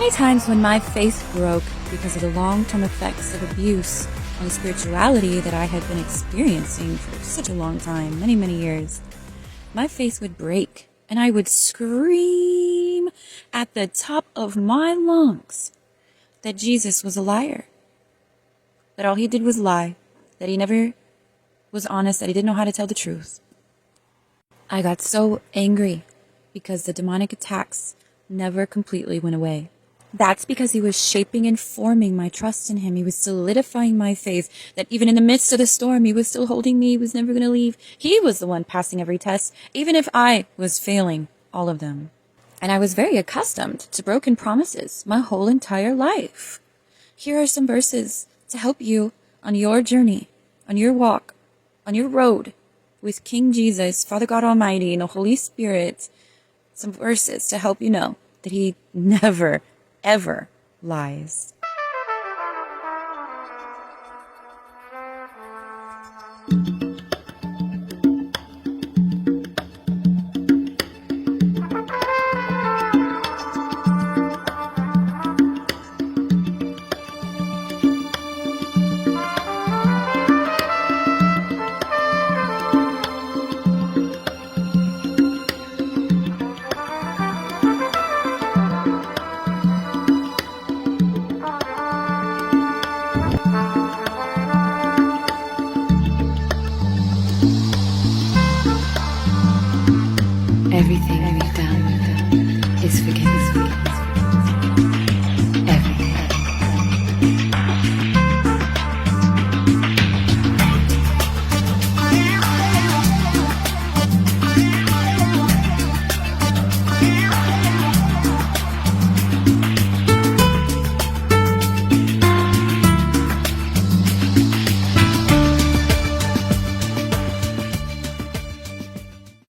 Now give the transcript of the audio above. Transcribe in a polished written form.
many times when my faith broke because of the long-term effects of abuse on spirituality that I had been experiencing for such a long time, many, many years. My faith would break and I would scream at the top of my lungs that Jesus was a liar, that all he did was lie, that he never was honest, that he didn't know how to tell the truth. I got so angry because the demonic attacks never completely went away. That's because he was shaping and forming my trust in him. He was solidifying my faith that even in the midst of the storm, he was still holding me. He was never going to leave. He was the one passing every test, even if I was failing all of them. And I was very accustomed to broken promises my whole entire life. Here are some verses to help you on your journey, on your walk, on your road with King Jesus, Father God Almighty, and the Holy Spirit. Some verses to help you know that he never, ever lies. Everything